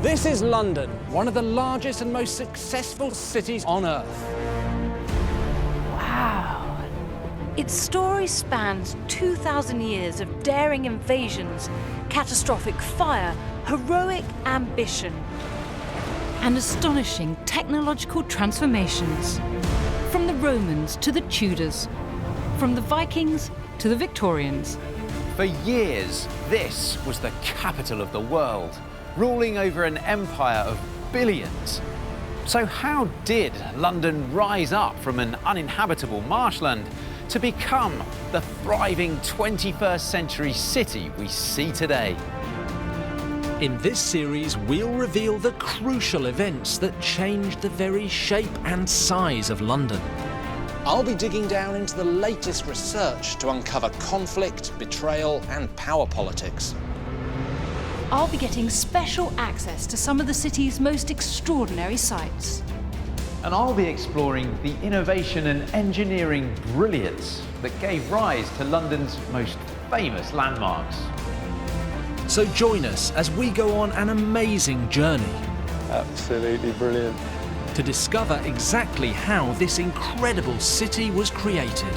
This is London, one of the largest and most successful cities on Earth. Wow. Its story spans 2,000 years of daring invasions, catastrophic fire, heroic ambition, and astonishing technological transformations. From the Romans to the Tudors, from the Vikings to the Victorians. For years, this was the capital of the world, ruling over an empire of billions. So how did London rise up from an uninhabitable marshland to become the thriving 21st century city we see today? In this series, we'll reveal the crucial events that changed the very shape and size of London. I'll be digging down into the latest research to uncover conflict, betrayal, and power politics. I'll be getting special access to some of the city's most extraordinary sights. And I'll be exploring the innovation and engineering brilliance that gave rise to London's most famous landmarks. So join us as we go on an amazing journey. Absolutely brilliant. To discover exactly how this incredible city was created.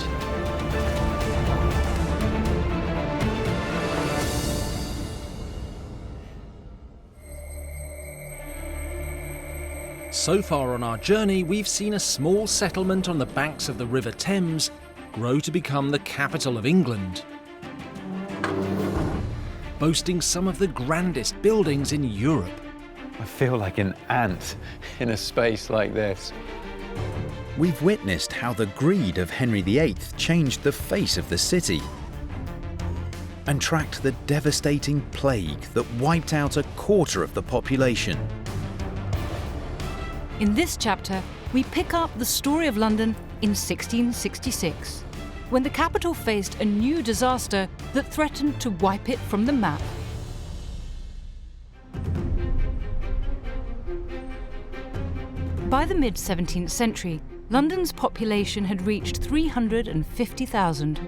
So far on our journey, we've seen a small settlement on the banks of the River Thames grow to become the capital of England, boasting some of the grandest buildings in Europe. I feel like an ant in a space like this. We've witnessed how the greed of Henry VIII changed the face of the city and tracked the devastating plague that wiped out a quarter of the population. In this chapter, we pick up the story of London in 1666, when the capital faced a new disaster that threatened to wipe it from the map. By the mid-17th century, London's population had reached 350,000.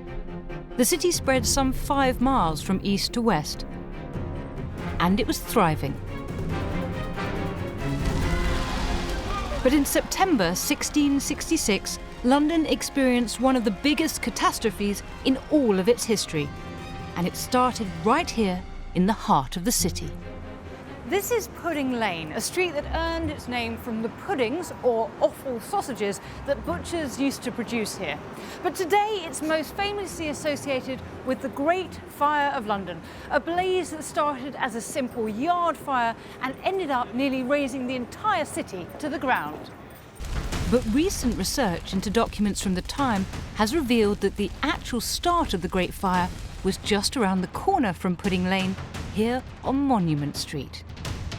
The city spread some 5 miles from east to west, and it was thriving. But in September 1666, London experienced one of the biggest catastrophes in all of its history, and it started right here in the heart of the city. This is Pudding Lane, a street that earned its name from the puddings, or offal sausages, that butchers used to produce here. But today it's most famously associated with the Great Fire of London, a blaze that started as a simple yard fire and ended up nearly razing the entire city to the ground. But recent research into documents from the time has revealed that the actual start of the Great Fire was just around the corner from Pudding Lane, here on Monument Street.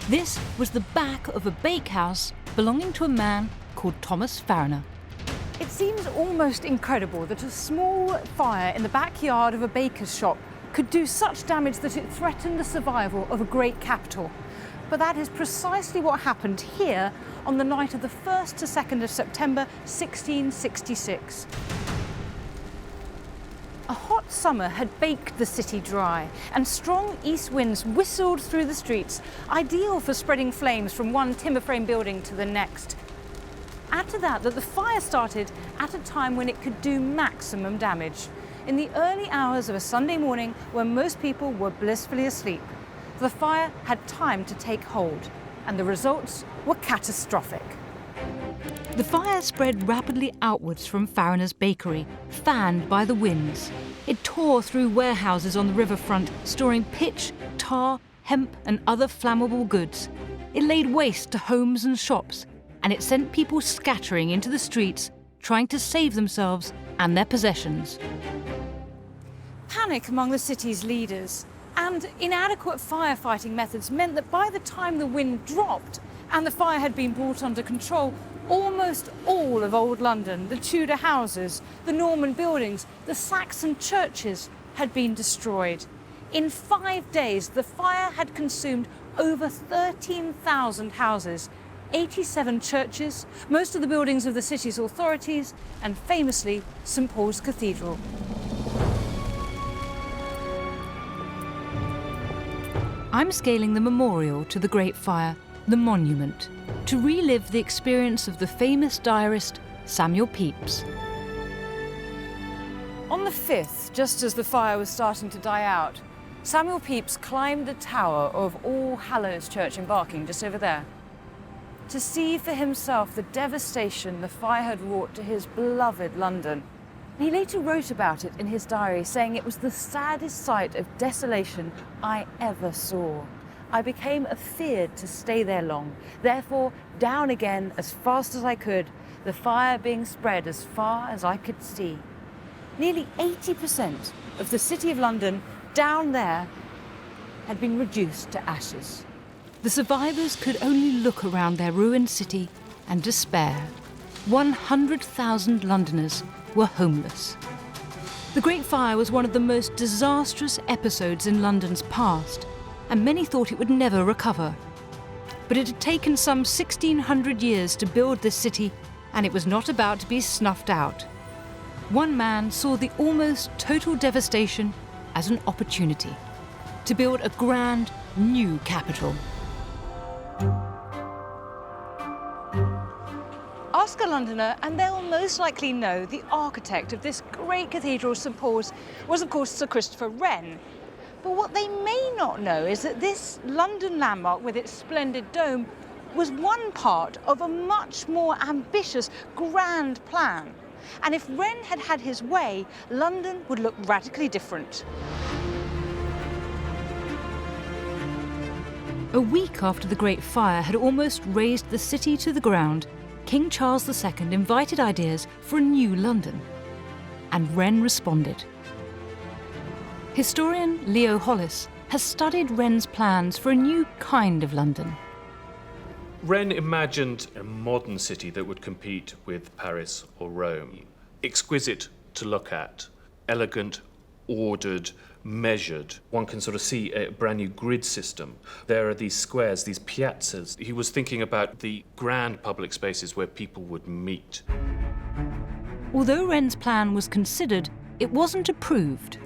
This was the back of a bakehouse belonging to a man called Thomas Fariner. It seems almost incredible that a small fire in the backyard of a baker's shop could do such damage that it threatened the survival of a great capital. But that is precisely what happened here on the night of the 1st to 2nd of September 1666. A hot summer had baked the city dry, and strong east winds whistled through the streets, ideal for spreading flames from one timber frame building to the next. Add to that the fire started at a time when it could do maximum damage, in the early hours of a Sunday morning when most people were blissfully asleep. The fire had time to take hold, and the results were catastrophic. The fire spread rapidly outwards from Fariner's bakery, fanned by the winds. It tore through warehouses on the riverfront, storing pitch, tar, hemp and other flammable goods. It laid waste to homes and shops, and it sent people scattering into the streets, trying to save themselves and their possessions. Panic among the city's leaders and inadequate firefighting methods meant that by the time the wind dropped and the fire had been brought under control, almost all of old London, the Tudor houses, the Norman buildings, the Saxon churches had been destroyed. In 5 days, the fire had consumed over 13,000 houses, 87 churches, most of the buildings of the city's authorities, and famously, St. Paul's Cathedral. I'm scaling the memorial to the Great Fire the monument, to relive the experience of the famous diarist Samuel Pepys. On the 5th, just as the fire was starting to die out, Samuel Pepys climbed the tower of All Hallows Church in Barking, just over there, to see for himself the devastation the fire had wrought to his beloved London. He later wrote about it in his diary, saying it was the saddest sight of desolation I ever saw. I became afeard to stay there long, therefore down again as fast as I could, the fire being spread as far as I could see. Nearly 80% of the City of London down there had been reduced to ashes. The survivors could only look around their ruined city and despair. 100,000 Londoners were homeless. The Great Fire was one of the most disastrous episodes in London's past, and many thought it would never recover. But it had taken some 1,600 years to build this city, and it was not about to be snuffed out. One man saw the almost total devastation as an opportunity to build a grand new capital. Ask a Londoner and they'll most likely know the architect of this great cathedral, St Paul's, was of course Sir Christopher Wren. But what they may not know is that this London landmark with its splendid dome was one part of a much more ambitious, grand plan. And if Wren had had his way, London would look radically different. A week after the Great Fire had almost razed the city to the ground, King Charles II invited ideas for a new London, and Wren responded. Historian Leo Hollis has studied Wren's plans for a new kind of London. Wren imagined a modern city that would compete with Paris or Rome. Exquisite to look at, elegant, ordered, measured. One can sort of see a brand new grid system. There are these squares, these piazzas. He was thinking about the grand public spaces where people would meet. Although Wren's plan was considered, it wasn't approved.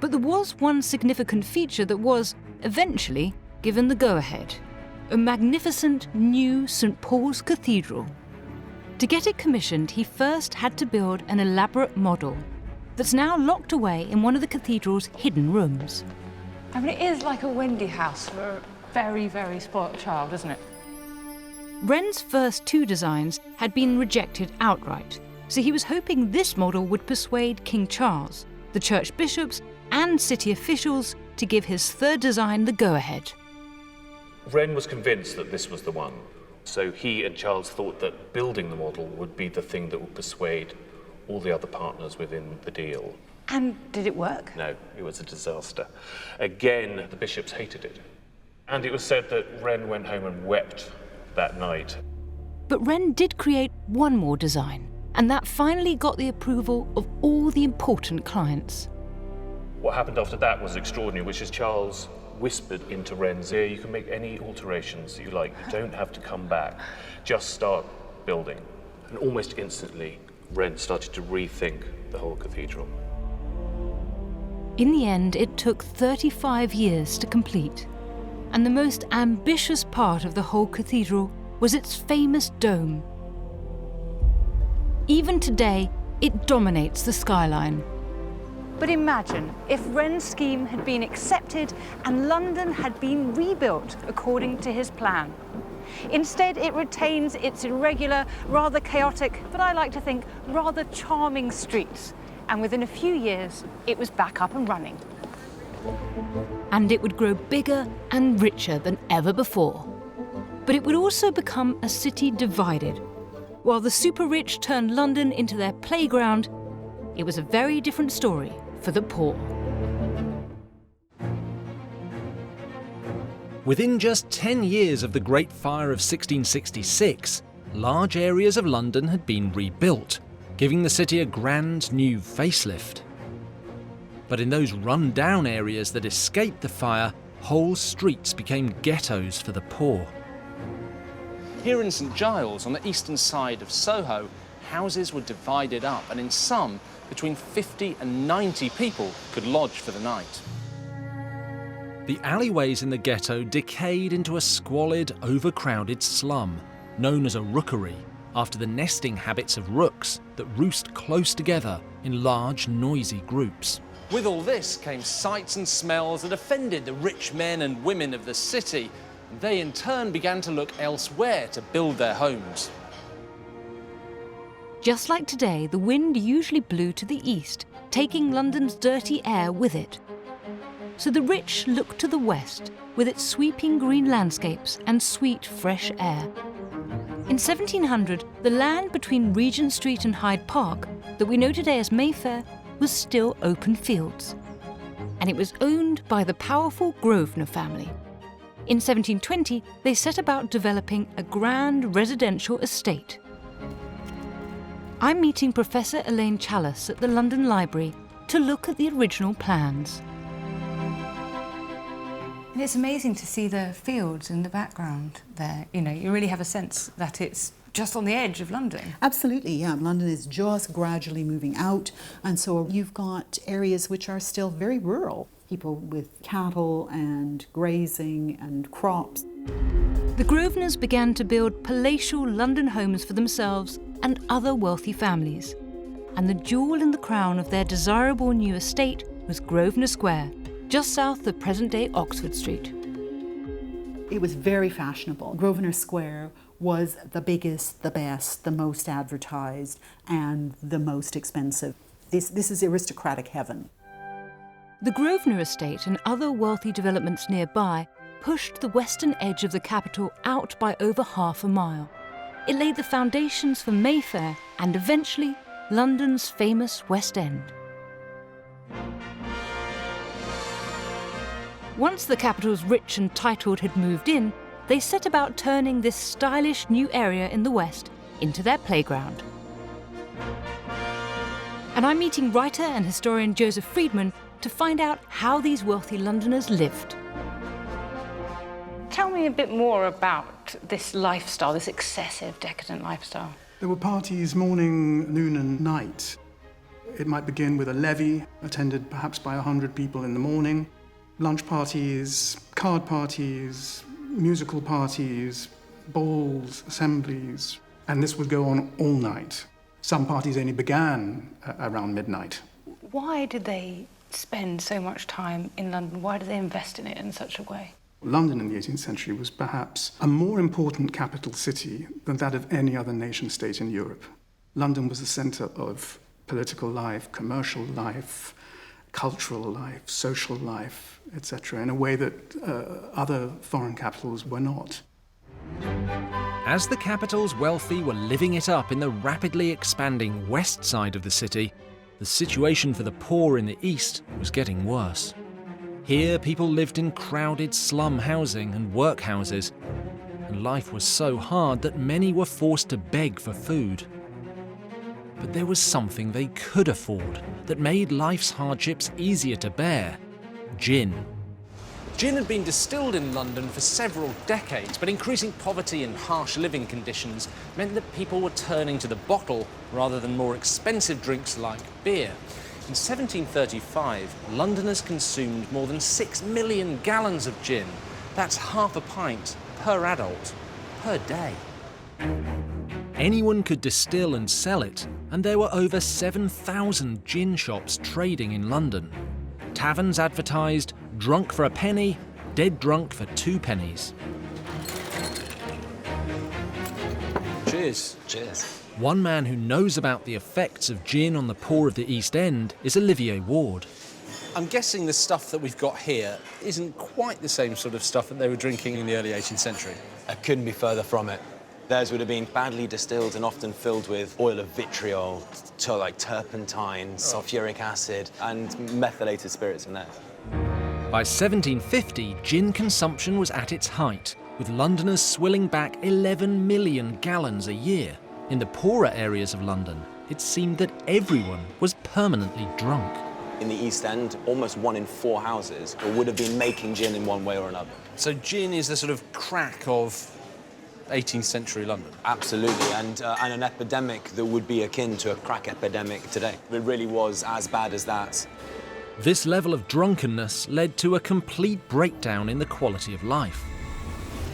But there was one significant feature that was, eventually, given the go-ahead. A magnificent new St Paul's Cathedral. To get it commissioned, he first had to build an elaborate model that's now locked away in one of the cathedral's hidden rooms. I mean, it is like a Wendy house for a very, very spoilt child, isn't it? Wren's first two designs had been rejected outright, so he was hoping this model would persuade King Charles, the church bishops, and city officials to give his third design the go-ahead. Wren was convinced that this was the one, so he and Charles thought that building the model would be the thing that would persuade all the other partners within the deal. And did it work? No, it was a disaster. Again, the bishops hated it. And it was said that Wren went home and wept that night. But Wren did create one more design, and that finally got the approval of all the important clients. What happened after that was extraordinary, which is Charles whispered into Wren's ear, you can make any alterations that you like. You don't have to come back. Just start building. And almost instantly, Wren started to rethink the whole cathedral. In the end, it took 35 years to complete. And the most ambitious part of the whole cathedral was its famous dome. Even today, it dominates the skyline. But imagine if Wren's scheme had been accepted and London had been rebuilt according to his plan. Instead, it retains its irregular, rather chaotic, but I like to think rather charming streets. And within a few years, it was back up and running. And it would grow bigger and richer than ever before. But it would also become a city divided. While the super-rich turned London into their playground, it was a very different story for the poor. Within just 10 years of the Great Fire of 1666, large areas of London had been rebuilt, giving the city a grand new facelift. But in those run-down areas that escaped the fire, whole streets became ghettos for the poor. Here in St Giles, on the eastern side of Soho, houses were divided up, and in some, between 50 and 90 people could lodge for the night. The alleyways in the ghetto decayed into a squalid, overcrowded slum, known as a rookery, after the nesting habits of rooks that roost close together in large, noisy groups. With all this came sights and smells that offended the rich men and women of the city. They in turn began to look elsewhere to build their homes. Just like today, the wind usually blew to the east, taking London's dirty air with it. So the rich looked to the west, with its sweeping green landscapes and sweet, fresh air. In 1700, the land between Regent Street and Hyde Park, that we know today as Mayfair, was still open fields. And it was owned by the powerful Grosvenor family. In 1720, they set about developing a grand residential estate. I'm meeting Professor Elaine Challis at the London Library to look at the original plans. And it's amazing to see the fields in the background there. You know, you really have a sense that it's just on the edge of London. Absolutely, yeah. London is just gradually moving out, and so you've got areas which are still very rural. People with cattle and grazing and crops. The Grosvenors began to build palatial London homes for themselves and other wealthy families. And the jewel in the crown of their desirable new estate was Grosvenor Square, just south of present-day Oxford Street. It was very fashionable. Grosvenor Square was the biggest, the best, the most advertised, and the most expensive. This is aristocratic heaven. The Grosvenor estate and other wealthy developments nearby pushed the western edge of the capital out by over half a mile. It laid the foundations for Mayfair and eventually London's famous West End. Once the capital's rich and titled had moved in, they set about turning this stylish new area in the west into their playground. And I'm meeting writer and historian Joseph Friedman to find out how these wealthy Londoners lived. Tell me a bit more about this lifestyle, this excessive, decadent lifestyle. There were parties morning, noon and night. It might begin with a levee, attended perhaps by 100 people in the morning. Lunch parties, card parties, musical parties, balls, assemblies, and this would go on all night. Some parties only began around midnight. Why did they spend so much time in London? Why did they invest in it in such a way? London in the 18th century was perhaps a more important capital city than that of any other nation-state in Europe. London was the centre of political life, commercial life, cultural life, social life, etc., in a way that other foreign capitals were not. As the capital's wealthy were living it up in the rapidly expanding west side of the city, the situation for the poor in the east was getting worse. Here, people lived in crowded slum housing and workhouses, and life was so hard that many were forced to beg for food. But there was something they could afford that made life's hardships easier to bear: gin. Gin had been distilled in London for several decades, but increasing poverty and harsh living conditions meant that people were turning to the bottle rather than more expensive drinks like beer. In 1735, Londoners consumed more than 6 million gallons of gin. That's half a pint per adult, per day. Anyone could distill and sell it, and there were over 7,000 gin shops trading in London. Taverns advertised, drunk for a penny, dead drunk for 2 pennies. Cheers. Cheers. One man who knows about the effects of gin on the poor of the East End is Olivier Ward. I'm guessing the stuff that we've got here isn't quite the same sort of stuff that they were drinking in the early 18th century. I couldn't be further from it. Theirs would have been badly distilled and often filled with oil of vitriol, like turpentine, sulfuric acid, and methylated spirits in there. By 1750, gin consumption was at its height, with Londoners swilling back 11 million gallons a year. In the poorer areas of London, it seemed that everyone was permanently drunk. In the East End, almost 1 in 4 houses would have been making gin in one way or another. So gin is the sort of crack of 18th century London? Absolutely, and an epidemic that would be akin to a crack epidemic today. It really was as bad as that. This level of drunkenness led to a complete breakdown in the quality of life.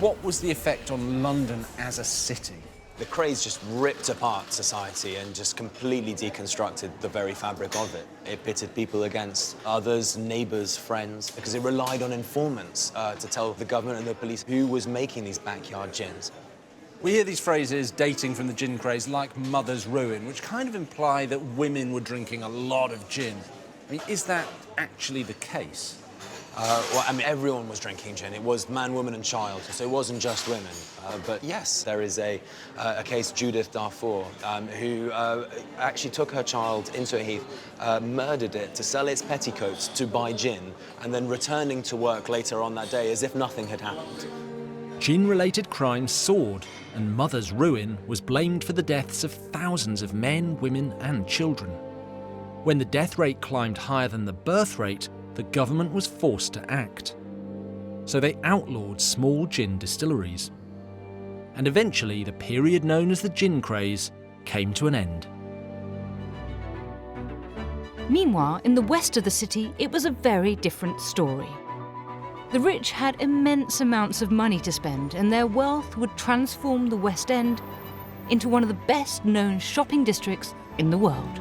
What was the effect on London as a city? The craze just ripped apart society and just completely deconstructed the very fabric of it. It pitted people against others, neighbours, friends, because it relied on informants to tell the government and the police who was making these backyard gins. We hear these phrases dating from the gin craze like mother's ruin, which kind of imply that women were drinking a lot of gin. I mean, is that actually the case? Well, I mean, everyone was drinking gin. It was man, woman and child, so it wasn't just women. But yes, there is a case, Judith Darfur, who actually took her child into a heath, murdered it to sell its petticoats to buy gin, and then returning to work later on that day as if nothing had happened. Gin-related crimes soared, and mother's ruin was blamed for the deaths of thousands of men, women and children. When the death rate climbed higher than the birth rate, the government was forced to act. So they outlawed small gin distilleries. And eventually, the period known as the gin craze came to an end. Meanwhile, in the west of the city, it was a very different story. The rich had immense amounts of money to spend, and their wealth would transform the West End into one of the best-known shopping districts in the world.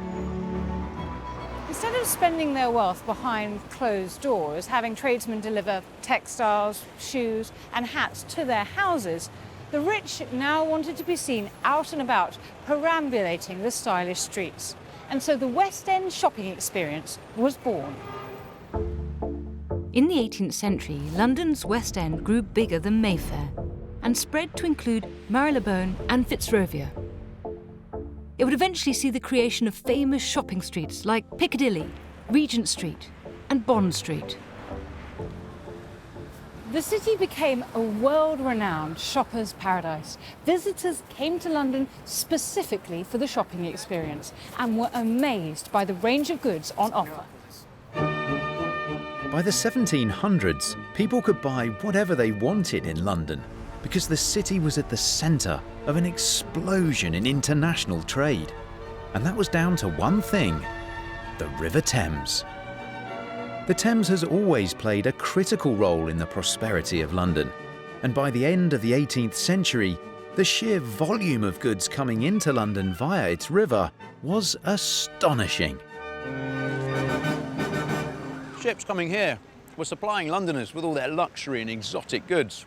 Instead of spending their wealth behind closed doors, having tradesmen deliver textiles, shoes and hats to their houses, the rich now wanted to be seen out and about, perambulating the stylish streets. And so the West End shopping experience was born. In the 18th century, London's West End grew bigger than Mayfair and spread to include Marylebone and Fitzrovia. It would eventually see the creation of famous shopping streets like Piccadilly, Regent Street and Bond Street. The city became a world-renowned shopper's paradise. Visitors came to London specifically for the shopping experience and were amazed by the range of goods on offer. By the 1700s, people could buy whatever they wanted in London because the city was at the centre of an explosion in international trade. And that was down to one thing: the River Thames. The Thames has always played a critical role in the prosperity of London, and by the end of the 18th century, the sheer volume of goods coming into London via its river was astonishing. Ships coming here were supplying Londoners with all their luxury and exotic goods.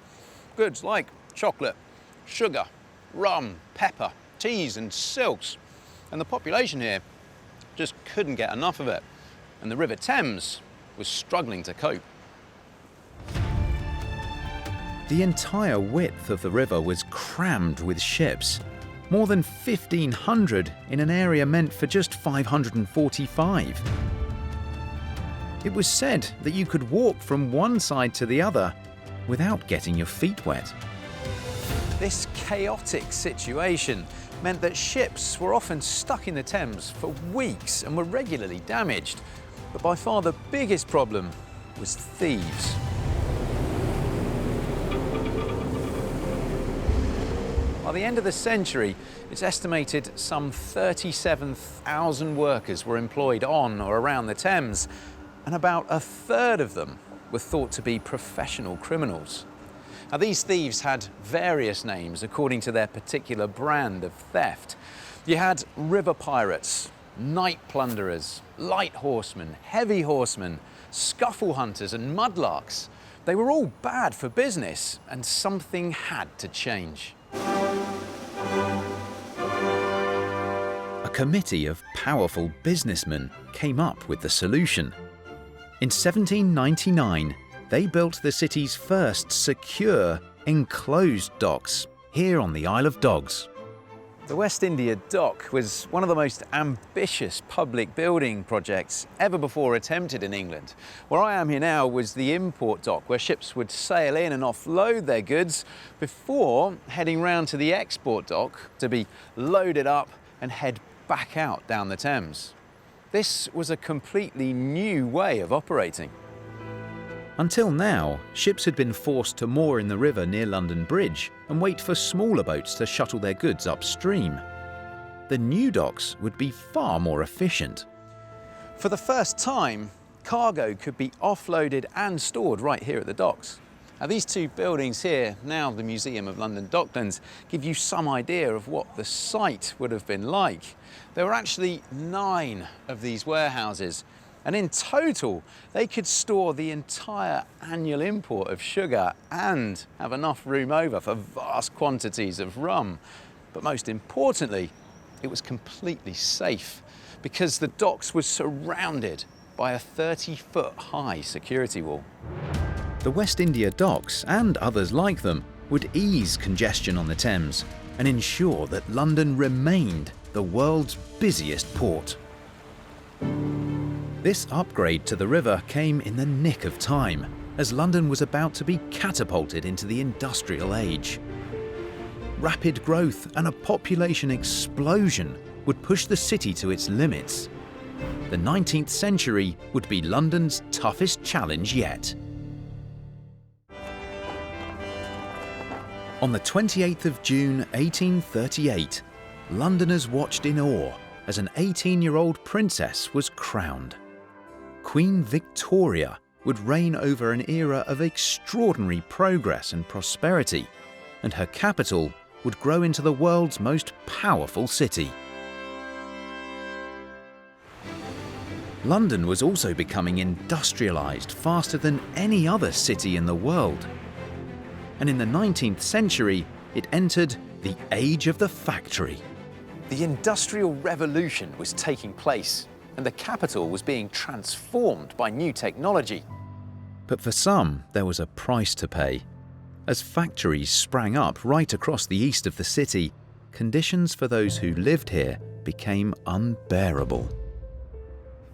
Goods like chocolate, sugar, rum, pepper, teas and silks. And the population here just couldn't get enough of it. And the River Thames was struggling to cope. The entire width of the river was crammed with ships, more than 1,500 in an area meant for just 545. It was said that you could walk from one side to the other without getting your feet wet. This chaotic situation meant that ships were often stuck in the Thames for weeks and were regularly damaged. But by far the biggest problem was thieves. By the end of the century, it's estimated some 37,000 workers were employed on or around the Thames, and about a third of them were thought to be professional criminals. Now, these thieves had various names according to their particular brand of theft. You had river pirates, night plunderers, light horsemen, heavy horsemen, scuffle hunters and mudlarks. They were all bad for business, and something had to change. A committee of powerful businessmen came up with the solution. In 1799, they built the city's first secure, enclosed docks here on the Isle of Dogs. The West India Dock was one of the most ambitious public building projects ever before attempted in England. Where I am here now was the import dock, where ships would sail in and offload their goods before heading round to the export dock to be loaded up and head back out down the Thames. This was a completely new way of operating. Until now, ships had been forced to moor in the river near London Bridge and wait for smaller boats to shuttle their goods upstream. The new docks would be far more efficient. For the first time, cargo could be offloaded and stored right here at the docks. Now, these two buildings here, now the Museum of London Docklands, give you some idea of what the site would have been like. There were actually 9 of these warehouses, and in total, they could store the entire annual import of sugar and have enough room over for vast quantities of rum. But most importantly, it was completely safe because the docks were surrounded by a 30-foot high security wall. The West India Docks, and others like them, would ease congestion on the Thames and ensure that London remained the world's busiest port. This upgrade to the river came in the nick of time, as London was about to be catapulted into the industrial age. Rapid growth and a population explosion would push the city to its limits. The 19th century would be London's toughest challenge yet. On the 28th of June 1838, Londoners watched in awe as an 18-year-old princess was crowned. Queen Victoria would reign over an era of extraordinary progress and prosperity, and her capital would grow into the world's most powerful city. London was also becoming industrialised faster than any other city in the world. And in the 19th century, it entered the age of the factory. The Industrial Revolution was taking place, and the capital was being transformed by new technology. But for some, there was a price to pay. As factories sprang up right across the east of the city, conditions for those who lived here became unbearable.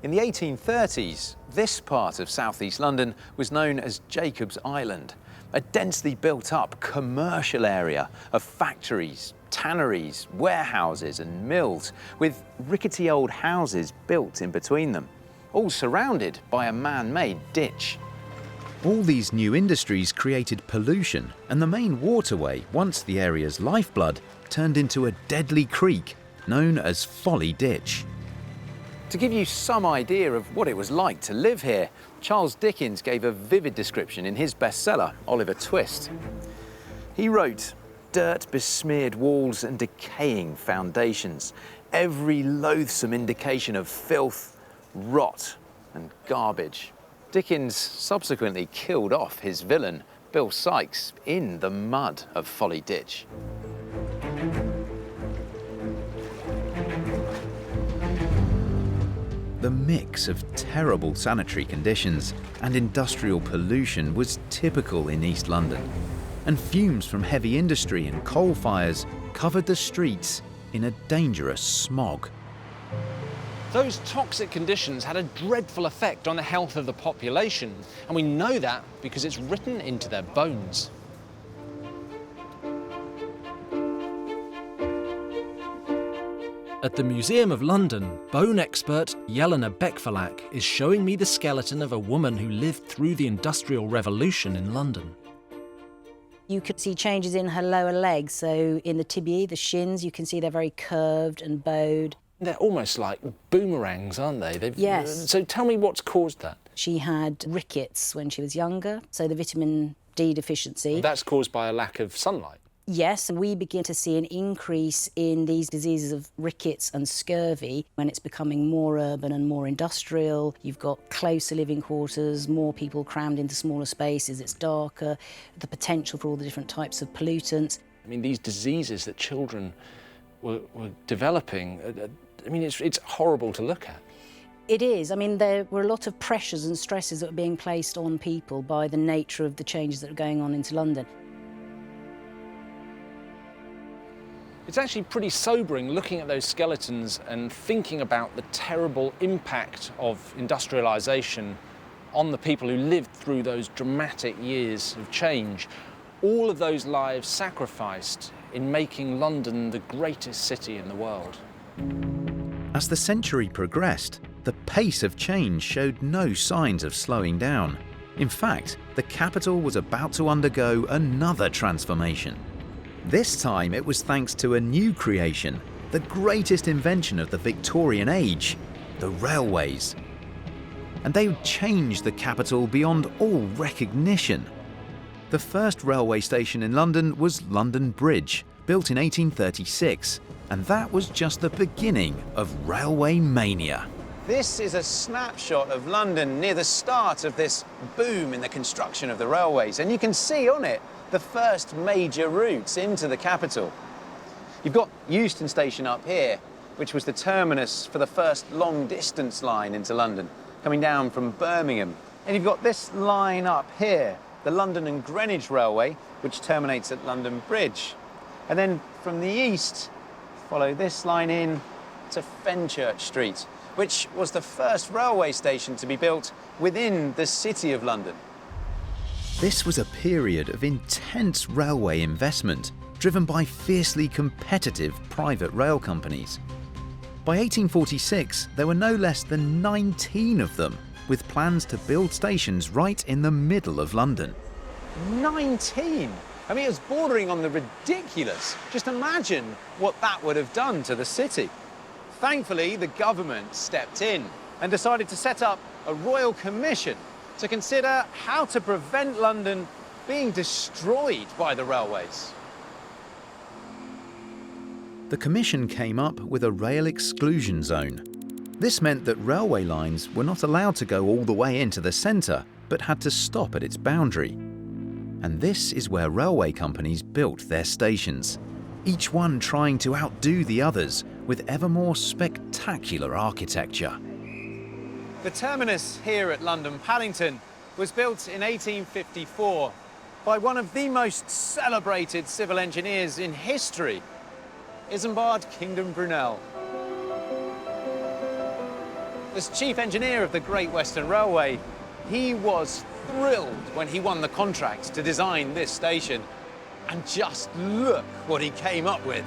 In the 1830s, this part of southeast London was known as Jacob's Island, a densely built up commercial area of factories, tanneries, warehouses and mills, with rickety old houses built in between them, all surrounded by a man-made ditch. All these new industries created pollution, and the main waterway, once the area's lifeblood, turned into a deadly creek known as Folly Ditch. To give you some idea of what it was like to live here, Charles Dickens gave a vivid description in his bestseller, Oliver Twist. He wrote, "Dirt besmeared walls and decaying foundations, every loathsome indication of filth, rot and garbage." Dickens subsequently killed off his villain, Bill Sikes, in the mud of Folly Ditch. The mix of terrible sanitary conditions and industrial pollution was typical in East London, and fumes from heavy industry and coal fires covered the streets in a dangerous smog. Those toxic conditions had a dreadful effect on the health of the population, and we know that because it's written into their bones. At the Museum of London, bone expert Jelena Beckverlack is showing me the skeleton of a woman who lived through the Industrial Revolution in London. You could see changes in her lower legs, so in the tibiae, the shins, you can see they're very curved and bowed. They're almost like boomerangs, aren't they? Yes. So tell me what's caused that. She had rickets when she was younger, so the vitamin D deficiency. That's caused by a lack of sunlight. Yes, and we begin to see an increase in these diseases of rickets and scurvy when it's becoming more urban and more industrial. You've got closer living quarters, more people crammed into smaller spaces, it's darker, the potential for all the different types of pollutants. I mean, these diseases that children were developing, I mean, it's horrible to look at. It is. I mean, there were a lot of pressures and stresses that were being placed on people by the nature of the changes that are going on into London. It's actually pretty sobering looking at those skeletons and thinking about the terrible impact of industrialisation on the people who lived through those dramatic years of change. All of those lives sacrificed in making London the greatest city in the world. As the century progressed, the pace of change showed no signs of slowing down. In fact, the capital was about to undergo another transformation. This time it was thanks to a new creation, the greatest invention of the Victorian age, the railways. and they would change the capital beyond all recognition. The first railway station in London was London Bridge, built in 1836, and that was just the beginning of railway mania. This is a snapshot of London near the start of this boom in the construction of the railways, and you can see on it the first major routes into the capital. You've got Euston Station up here, which was the terminus for the first long-distance line into London, coming down from Birmingham. And you've got this line up here, the London and Greenwich Railway, which terminates at London Bridge. And then from the east, follow this line in to Fenchurch Street, which was the first railway station to be built within the City of London. This was a period of intense railway investment, driven by fiercely competitive private rail companies. By 1846, there were no less than 19 of them, with plans to build stations right in the middle of London. 19! I mean, it was bordering on the ridiculous. Just imagine what that would have done to the city. Thankfully, the government stepped in and decided to set up a royal commission to consider how to prevent London being destroyed by the railways. The commission came up with a rail exclusion zone. This meant that railway lines were not allowed to go all the way into the centre, but had to stop at its boundary. And this is where railway companies built their stations, each one trying to outdo the others with ever more spectacular architecture. The terminus here at London Paddington was built in 1854 by one of the most celebrated civil engineers in history, Isambard Kingdom Brunel. As chief engineer of the Great Western Railway, he was thrilled when he won the contract to design this station. And just look what he came up with.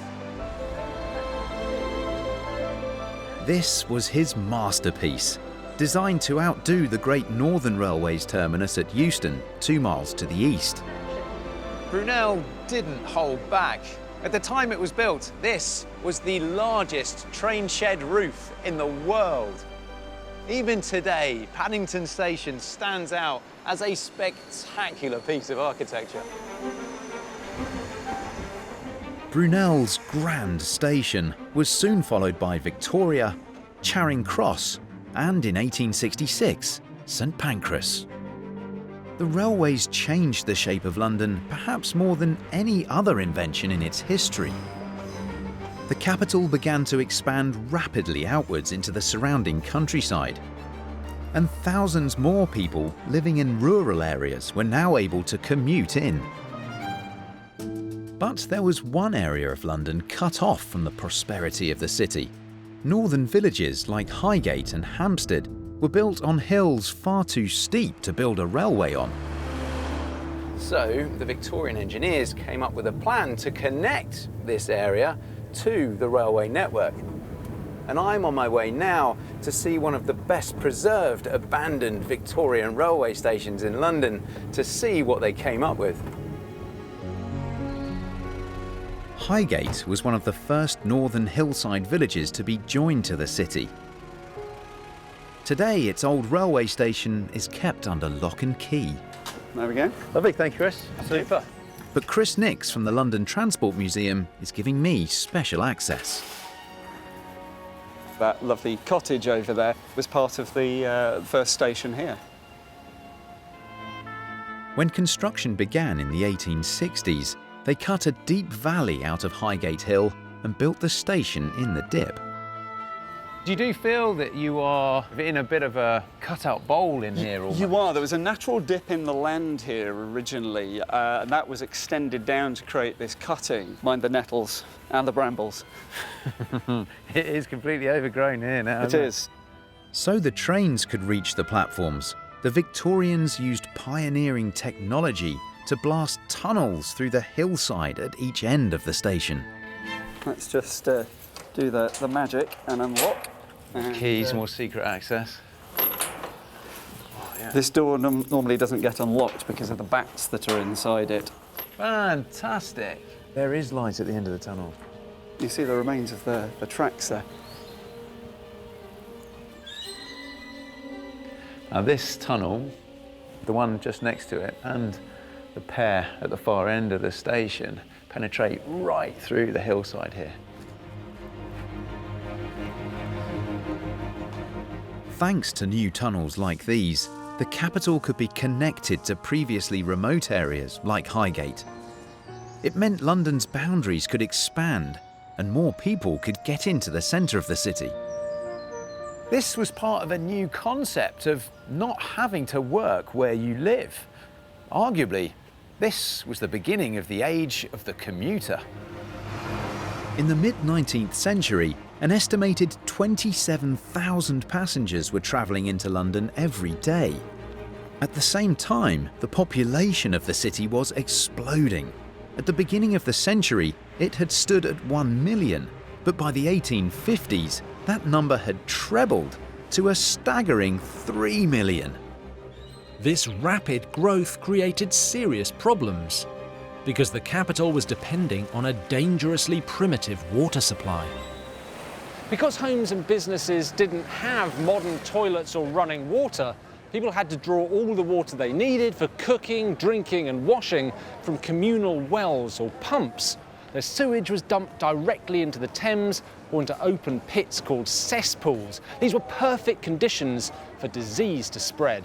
This was his masterpiece, designed to outdo the Great Northern Railway's terminus at Euston, 2 miles to the east. Brunel didn't hold back. At the time it was built, this was the largest train shed roof in the world. Even today, Paddington Station stands out as a spectacular piece of architecture. Brunel's grand station was soon followed by Victoria, Charing Cross, and in 1866, St Pancras. The railways changed the shape of London perhaps more than any other invention in its history. The capital began to expand rapidly outwards into the surrounding countryside, and thousands more people living in rural areas were now able to commute in. But there was one area of London cut off from the prosperity of the city. Northern villages like Highgate and Hampstead were built on hills far too steep to build a railway on. So the Victorian engineers came up with a plan to connect this area to the railway network. And I'm on my way now to see one of the best preserved abandoned Victorian railway stations in London to see what they came up with. Highgate was one of the first northern hillside villages to be joined to the city. Today, its old railway station is kept under lock and key. There we go. Lovely, thank you, Chris. Super. But Chris Nix from the London Transport Museum is giving me special access. That lovely cottage over there was part of the first station here. When construction began in the 1860s, they cut a deep valley out of Highgate Hill and built the station in the dip. You do feel that you are in a bit of a cut-out bowl in here? Almost. You are. There was a natural dip in the land here originally, and that was extended down to create this cutting. Mind the nettles and the brambles. It is completely overgrown here now. It is. So the trains could reach the platforms, the Victorians used pioneering technology to blast tunnels through the hillside at each end of the station. Let's just do the magic and unlock. And, keys, more secret access. Yeah. This door normally doesn't get unlocked because of the bats that are inside it. Fantastic. There is light at the end of the tunnel. You see the remains of the tracks there. Now this tunnel, the one just next to it, and the pair at the far end of the station penetrate right through the hillside here. Thanks to new tunnels like these, the capital could be connected to previously remote areas like Highgate. It meant London's boundaries could expand and more people could get into the centre of the city. This was part of a new concept of not having to work where you live. Arguably, this was the beginning of the age of the commuter. In the mid-19th century, an estimated 27,000 passengers were travelling into London every day. At the same time, the population of the city was exploding. At the beginning of the century, it had stood at 1 million, but by the 1850s, that number had trebled to a staggering 3 million. This rapid growth created serious problems, because the capital was depending on a dangerously primitive water supply. Because homes and businesses didn't have modern toilets or running water, people had to draw all the water they needed for cooking, drinking and washing from communal wells or pumps. Their sewage was dumped directly into the Thames or into open pits called cesspools. These were perfect conditions for disease to spread.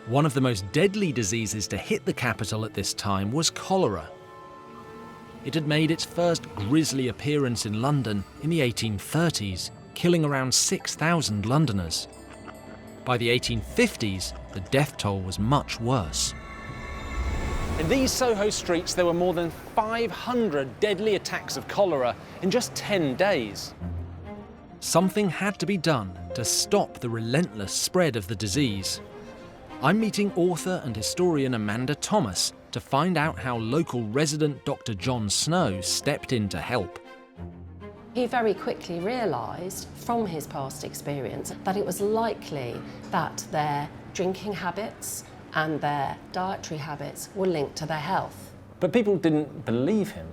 One of the most deadly diseases to hit the capital at this time was cholera. It had made its first grisly appearance in London in the 1830s, killing around 6,000 Londoners. By the 1850s, the death toll was much worse. In these Soho streets, there were more than 500 deadly attacks of cholera in just 10 days. Something had to be done to stop the relentless spread of the disease. I'm meeting author and historian Amanda Thomas to find out how local resident Dr. John Snow stepped in to help. He very quickly realised from his past experience that it was likely that their drinking habits and their dietary habits were linked to their health. But people didn't believe him.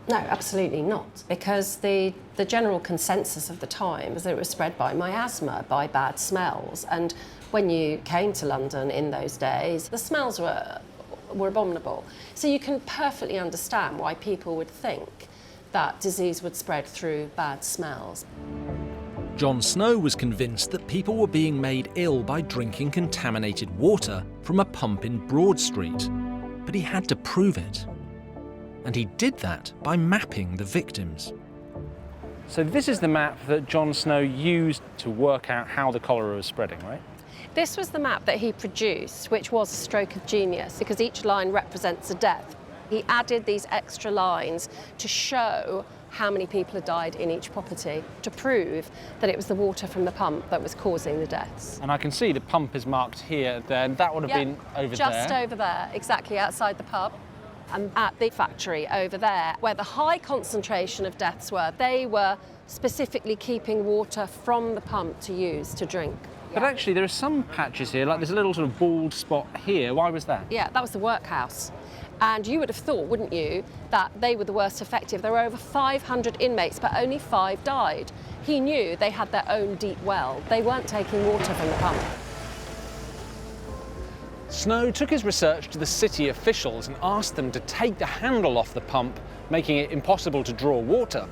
No, absolutely not, because the general consensus of the time was that it was spread by miasma, by bad smells, and when you came to London in those days, the smells were abominable. So you can perfectly understand why people would think that disease would spread through bad smells. John Snow was convinced that people were being made ill by drinking contaminated water from a pump in Broad Street, but he had to prove it. And he did that by mapping the victims. So this is the map that John Snow used to work out how the cholera was spreading, right? This was the map that he produced, which was a stroke of genius, because each line represents a death. He added these extra lines to show how many people had died in each property, to prove that it was the water from the pump that was causing the deaths. And I can see the pump is marked here, then that would have been over there. Just over there, exactly outside the pub. And at the factory over there, where the high concentration of deaths were, they were specifically keeping water from the pump to use to drink. But actually there are some patches here, like there's a little sort of bald spot here. Why was that? Yeah, that was the workhouse. And you would have thought, wouldn't you, that they were the worst affected. There were over 500 inmates, but only 5 died. He knew they had their own deep well. They weren't taking water from the pump. Snow took his research to the city officials and asked them to take the handle off the pump, making it impossible to draw water.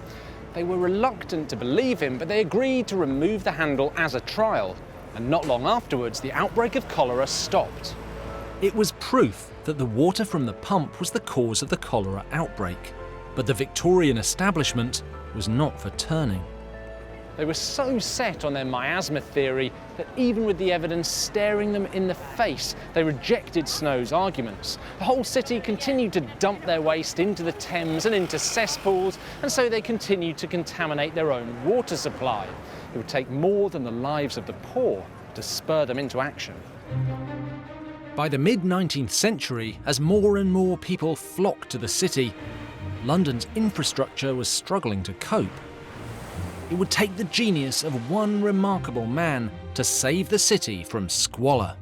They were reluctant to believe him, but they agreed to remove the handle as a trial. And not long afterwards, the outbreak of cholera stopped. It was proof that the water from the pump was the cause of the cholera outbreak. But the Victorian establishment was not for turning. They were so set on their miasma theory that even with the evidence staring them in the face, they rejected Snow's arguments. The whole city continued to dump their waste into the Thames and into cesspools, and so they continued to contaminate their own water supply. It would take more than the lives of the poor to spur them into action. By the mid-19th century, as more and more people flocked to the city, London's infrastructure was struggling to cope. It would take the genius of one remarkable man to save the city from squalor.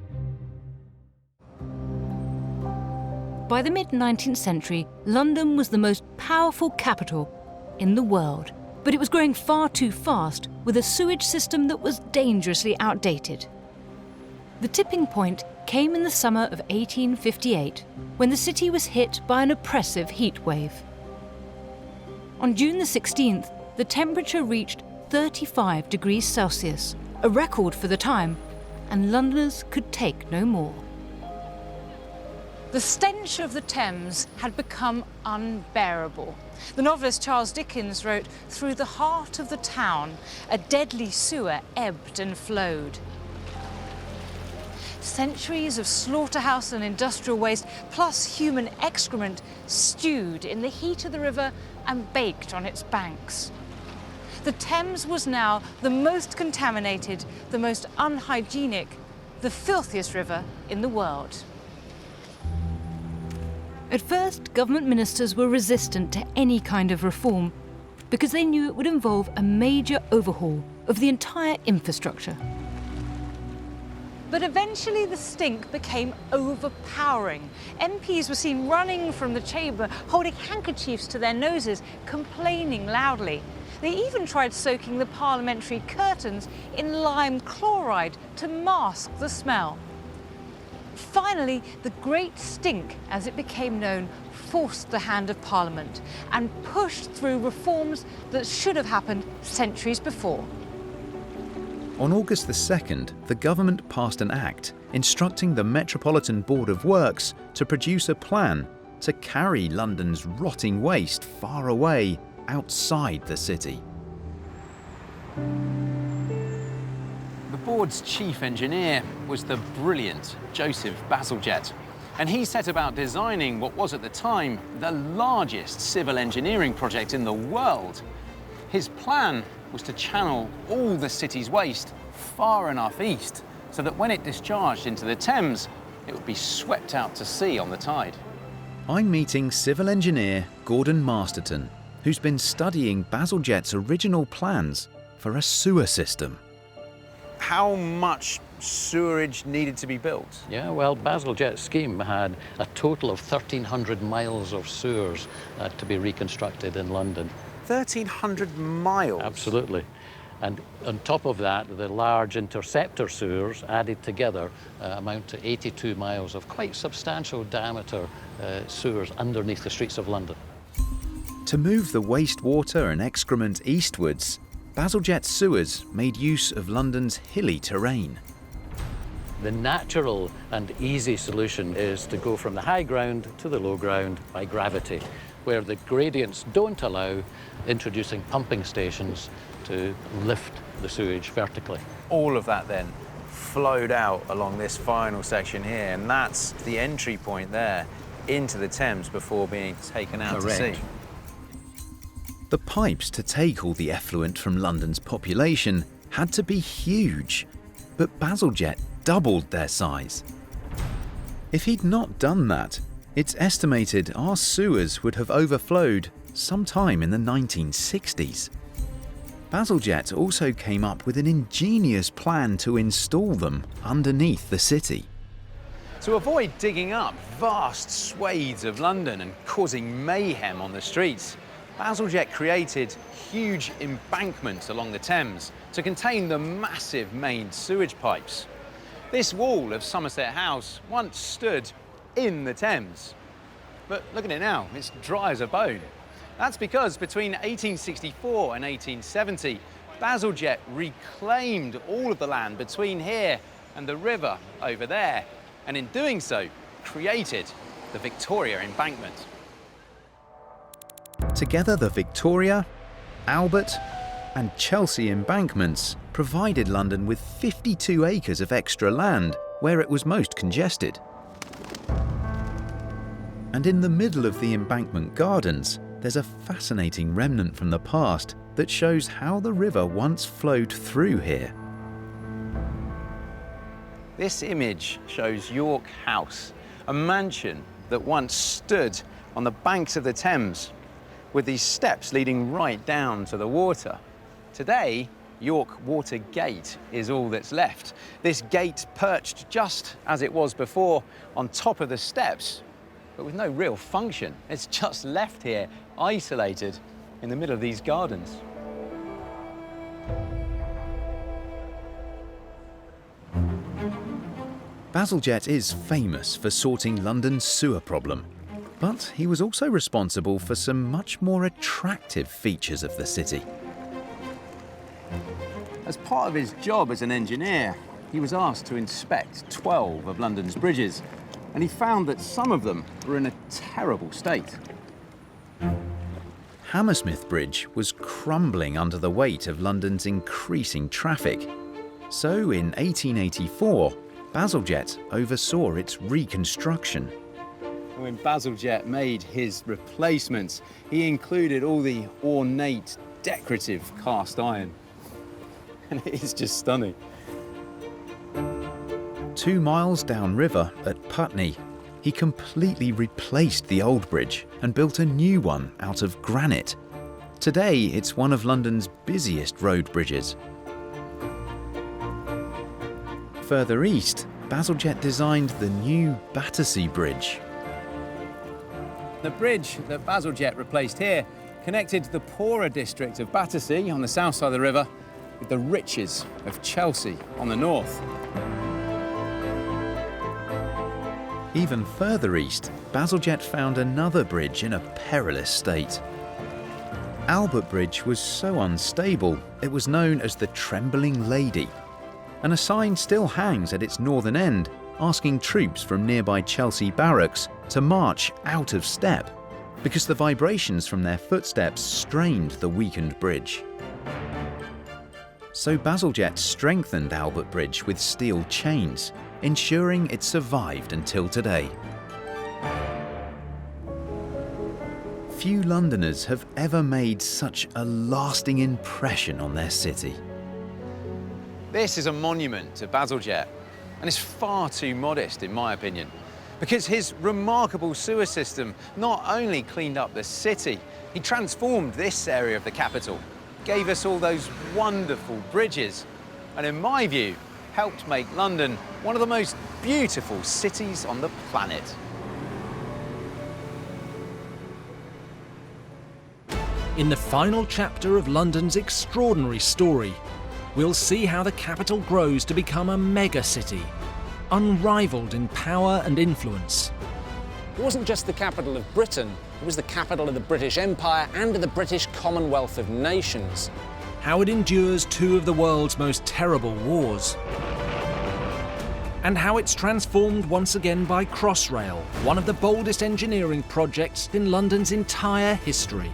By the mid-19th century, London was the most powerful capital in the world, but it was growing far too fast with a sewage system that was dangerously outdated. The tipping point came in the summer of 1858, when the city was hit by an oppressive heat wave. On June the 16th, the temperature reached 35 degrees Celsius, a record for the time, and Londoners could take no more. The stench of the Thames had become unbearable. The novelist Charles Dickens wrote, "Through the heart of the town, a deadly sewer ebbed and flowed." Centuries of slaughterhouse and industrial waste, plus human excrement, stewed in the heat of the river and baked on its banks. The Thames was now the most contaminated, the most unhygienic, the filthiest river in the world. At first, government ministers were resistant to any kind of reform because they knew it would involve a major overhaul of the entire infrastructure. But eventually the stink became overpowering. MPs were seen running from the chamber, holding handkerchiefs to their noses, complaining loudly. They even tried soaking the parliamentary curtains in lime chloride to mask the smell. Finally, the Great Stink, as it became known, forced the hand of Parliament and pushed through reforms that should have happened centuries before. On August the 2nd, the government passed an act instructing the Metropolitan Board of Works to produce a plan to carry London's rotting waste far away outside the city. The board's chief engineer was the brilliant Joseph Bazalgette, and he set about designing what was at the time the largest civil engineering project in the world. His plan was to channel all the city's waste far enough east so that when it discharged into the Thames, it would be swept out to sea on the tide. I'm meeting civil engineer Gordon Masterton, who's been studying Bazalgette's original plans for a sewer system. How much sewerage needed to be built? Yeah, well, Bazalgette's scheme had a total of 1,300 miles of sewers to be reconstructed in London. 1,300 miles? Absolutely. And on top of that, the large interceptor sewers added together amount to 82 miles of quite substantial diameter sewers underneath the streets of London. To move the wastewater and excrement eastwards, Bazalgette's sewers made use of London's hilly terrain. The natural and easy solution is to go from the high ground to the low ground by gravity, where the gradients don't allow introducing pumping stations to lift the sewage vertically. All of that then flowed out along this final section here, and that's the entry point there into the Thames before being taken out to sea. The pipes to take all the effluent from London's population had to be huge, but Bazalgette doubled their size. If he'd not done that, it's estimated our sewers would have overflowed sometime in the 1960s. Bazalgette also came up with an ingenious plan to install them underneath the city. To avoid digging up vast swathes of London and causing mayhem on the streets, Bazalgette created huge embankments along the Thames to contain the massive main sewage pipes. This wall of Somerset House once stood in the Thames. But look at it now, it's dry as a bone. That's because between 1864 and 1870, Bazalgette reclaimed all of the land between here and the river over there, and in doing so, created the Victoria Embankment. Together, the Victoria, Albert, and Chelsea embankments provided London with 52 acres of extra land where it was most congested. And in the middle of the embankment gardens, there's a fascinating remnant from the past that shows how the river once flowed through here. This image shows York House, a mansion that once stood on the banks of the Thames, with these steps leading right down to the water. Today, York Water Gate is all that's left. This gate perched just as it was before on top of the steps, but with no real function. It's just left here, isolated in the middle of these gardens. Bazalgette is famous for sorting London's sewer problem, but he was also responsible for some much more attractive features of the city. As part of his job as an engineer, he was asked to inspect 12 of London's bridges, and he found that some of them were in a terrible state. Hammersmith Bridge was crumbling under the weight of London's increasing traffic. So in 1884, Bazalgette oversaw its reconstruction. When Bazalgette made his replacements, he included all the ornate, decorative cast iron. And it is just stunning. 2 miles downriver at Putney, he completely replaced the old bridge and built a new one out of granite. Today, it's one of London's busiest road bridges. Further east, Bazalgette designed the new Battersea Bridge. The bridge that Bazalgette replaced here connected the poorer district of Battersea on the south side of the river with the riches of Chelsea on the north. Even further east, Bazalgette found another bridge in a perilous state. Albert Bridge was so unstable, it was known as the Trembling Lady, and a sign still hangs at its northern end, asking troops from nearby Chelsea barracks to march out of step, because the vibrations from their footsteps strained the weakened bridge. So Bazalgette strengthened Albert Bridge with steel chains, ensuring it survived until today. Few Londoners have ever made such a lasting impression on their city. This is a monument to Bazalgette, and it's far too modest in my opinion, because his remarkable sewer system not only cleaned up the city, he transformed this area of the capital, gave us all those wonderful bridges, and in my view, helped make London one of the most beautiful cities on the planet. In the final chapter of London's extraordinary story, we'll see how the capital grows to become a mega-city, unrivaled in power and influence. It wasn't just the capital of Britain, it was the capital of the British Empire and of the British Commonwealth of Nations. How it endures 2 of the world's most terrible wars. And how it's transformed once again by Crossrail, one of the boldest engineering projects in London's entire history.